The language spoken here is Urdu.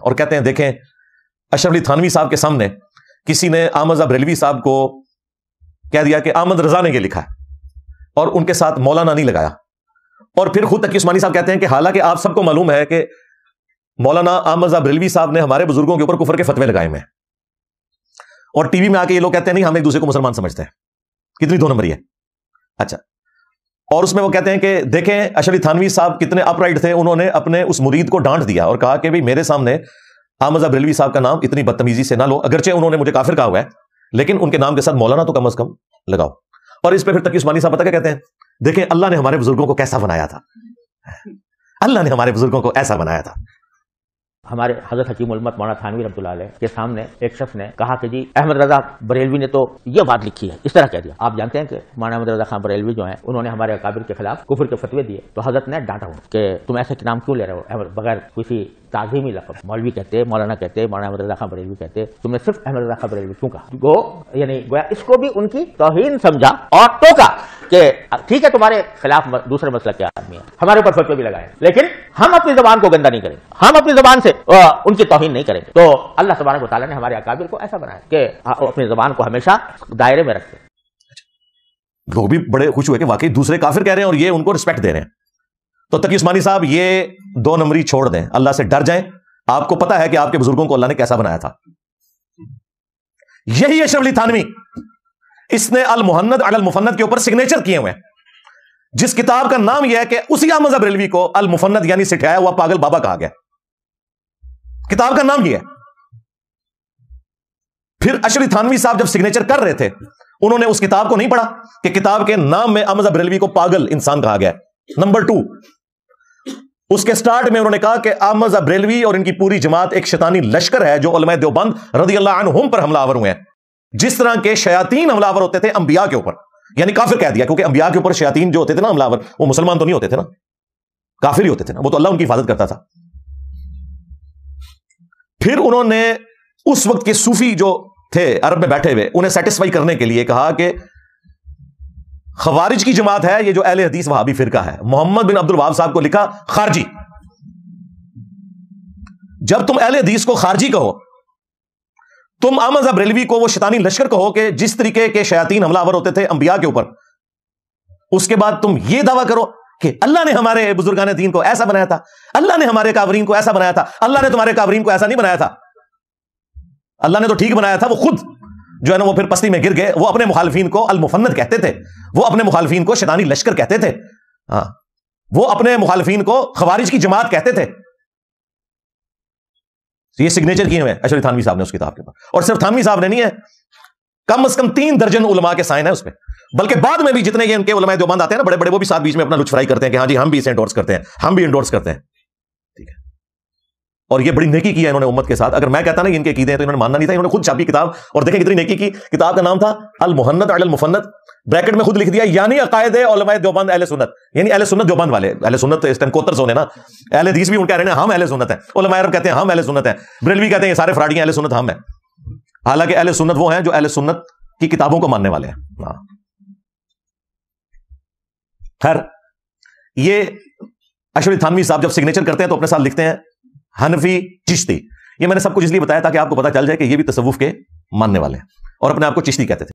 اور کہتے ہیں دیکھیں اشرف علی تھانوی صاحب کے سامنے کسی نے احمد رضا بریلوی صاحب کو کہہ دیا کہ احمد رضا نے یہ لکھا ہے اور ان کے ساتھ مولانا نہیں لگایا، اور پھر خود تقی عثمانی صاحب کہتے ہیں کہ حالانکہ آپ سب کو معلوم ہے کہ مولانا احمد رضا بریلوی صاحب نے ہمارے بزرگوں کے اوپر کفر کے فتوے لگائے ہوئے ہیں، اور ٹی وی میں آ کے یہ لوگ کہتے ہیں نہیں ہم ایک دوسرے کو مسلمان سمجھتے ہیں. کتنی دو نمبری ہے. اچھا، اور اس میں وہ کہتے ہیں کہ دیکھیں اشرف علی تھانوی صاحب کتنے اپ رائٹ تھے، انہوں نے اپنے اس مرید کو ڈانٹ دیا اور کہا کہ بھئی میرے سامنے احمد رضا بریلوی صاحب کا نام اتنی بدتمیزی سے نہ لو، اگرچہ انہوں نے مجھے کافر کہا ہوا ہے لیکن ان کے نام کے ساتھ مولانا تو کم از کم لگاؤ. اور اس پہ پھر تقی عثمانی صاحب پتہ کیا کہتے ہیں، دیکھیں اللہ نے ہمارے بزرگوں کو کیسا بنایا تھا، اللہ نے ہمارے بزرگوں کو ایسا بنایا تھا. ہمارے حضرت حکیم الامت مولانا تھانوی رحمۃ اللہ علیہ کے سامنے ایک شخص نے کہا کہ جی احمد رضا بریلوی نے تو یہ بات لکھی ہے، اس طرح کہہ دیا. آپ جانتے ہیں کہ مولانا احمد رضا خان بریلوی جو ہیں انہوں نے ہمارے اکابر کے خلاف کفر کے فتوے دیے، تو حضرت نے ڈانٹا ہوں کہ تم ایسے نام کیوں لے رہے ہو بغیر کسی تعظیمی لقب. مولوی کہتے، مولانا کہتے، مولانا احمد رضا خان بریلوی کہتے، تم نے صرف احمد رضا خان بریلوی کیوں کہا؟ گو یعنی گویا اس کو بھی ان کی توہین سمجھا اور ٹوکا کہ ٹھیک ہے تمہارے خلاف دوسرے مسلک کے آدمی ہیں، ہمارے اوپر فتوے بھی لگائے لیکن ہم اپنی زبان کو گندا نہیں کریں گے، ہم اپنی زبان سے ان کی توہین نہیں کریں گے. تو اللہ تبارک و تعالیٰ نے ہمارے اکابر کو ایسا بنایا کہ اپنی زبان کو ہمیشہ دائرے میں رکھتے. لوگ بھی بڑے خوش ہوئے کہ واقعی دوسرے کافر کہہ رہے ہیں اور یہ ان کو رسپیکٹ دے رہے ہیں. تو تقی عثمانی صاحب یہ دو نمبری چھوڑ دیں، اللہ سے ڈر جائیں. آپ کو پتا ہے کہ آپ کے بزرگوں کو اللہ نے کیسا بنایا تھا. یہی اشرف علی تھانوی، اس نے المحند علی المفند کے اوپر سگنیچر کیے ہوئے ہیں، جس کتاب کا نام یہ ہے کہ اسی احمد رضا بریلوی کو المفند یعنی سٹھایا ہوا پاگل بابا کہا گیا. کتاب کا نام یہ ہے. پھر اشرف علی تھانوی صاحب جب سگنیچر کر رہے تھے انہوں نے اس کتاب کو نہیں پڑھا کہ کتاب کے نام میں احمد رضا بریلوی کو پاگل انسان کہا گیا ہے. نمبر 2، اس کے سٹارٹ میں انہوں نے کہا کہ احمد رضا بریلوی اور ان کی پوری جماعت ایک شیطانی لشکر ہے جو علماء دیوبند رضی اللہ عنہم پر حملہ آور ہوئے ہیں، جس طرح کے شیاطین حملہ آور ہوتے تھے انبیاء کے اوپر. یعنی کافر کہہ دیا، کیونکہ انبیاء کے اوپر شیاطین جو ہوتے تھے نا حملہ آور، وہ مسلمان تو نہیں ہوتے تھے نا، کافر ہی ہوتے تھے نا، وہ تو اللہ ان کی حفاظت کرتا تھا. پھر انہوں نے اس وقت کے صوفی جو تھے عرب میں بیٹھے ہوئے انہیں سیٹسفائی کرنے کے لیے کہا کہ خوارج کی جماعت ہے یہ جو اہل حدیث وہابی فرقہ ہے، محمد بن عبد الوہاب صاحب کو لکھا خارجی. جب تم اہل حدیث کو خارجی کہو، تم احمد رضا بریلوی کو وہ شیطانی لشکر کہو کہ جس طریقے کے شیاطین حملہ آور ہوتے تھے انبیاء کے اوپر، اس کے بعد تم یہ دعویٰ کرو کہ اللہ نے ہمارے بزرگان دین کو ایسا بنایا تھا، اللہ نے ہمارے کافرین کو ایسا بنایا تھا. اللہ نے تمہارے کافرین کو ایسا نہیں بنایا تھا، اللہ نے تو ٹھیک بنایا تھا. وہ خود جو ہے نا وہ پھر پستی میں گر گئے. وہ اپنے مخالفین کو المفند کہتے تھے، وہ اپنے مخالفین کو شیطانی لشکر کہتے تھے، ہاں وہ اپنے مخالفین کو خوارج کی جماعت کہتے تھے. یہ سگنیچر کیے ہوئے اشرف علی تھانوی صاحب نے اس کتاب کے اوپر. اور صرف تھانوی صاحب نے نہیں ہے، کم از کم 3 درجن علماء کے سائن ہے اس پہ. بلکہ بعد میں بھی جتنے یہ ان کے علماء دیوبند آتے ہیں نا بڑے بڑے، وہ بھی ساتھ بیچ میں اپنا لطف فرائی کرتے ہیں کہ ہاں جی ہم بھی اسے انڈورس کرتے ہیں، ہم بھی انڈورس کرتے ہیں. ٹھیک ہے، اور یہ بڑی نیکی کی ہے انہوں نے امت کے ساتھ. اگر میں کہتا نا ان کے عقیدے ہیں تو انہوں نے ماننا نہیں تھا. انہوں نے خود چھاپی کتاب اور دیکھیں کتنی نیکی کی. کتاب کا نام تھا المحند علی المفند، بریکٹ میں خود لکھ دیا یعنی عقائد علماء دیوبند اہل سنت، یعنی اہل سنت دیوبند والے. اہل سنت تو اس ٹائم کوتر زون ہے نا، اہل حدیث بھی ان کہہ رہے ہیں ہم اہل سنت ہیں، علماء عرب کہتے ہیں ہم اہل سنت ہیں، بریلوی کہتے ہیں یہ سارے فراڈی ہیں، اہل سنت ہم ہیں. حالانکہ اہل سنت وہ ہیں جو اہل سنت کی کتابوں کو ماننے والے ہیں. خیر، یہ اشرف علی تھانوی صاحب جب سگنیچر کرتے ہیں تو اپنے ساتھ لکھتے ہیں حنفی چشتی. یہ میں نے سب کچھ اس لیے بتایا تاکہ آپ کو پتا چل جائے کہ یہ بھی تصوف کے ماننے والے ہیں اور اپنے آپ کو چشتی کہتے تھے.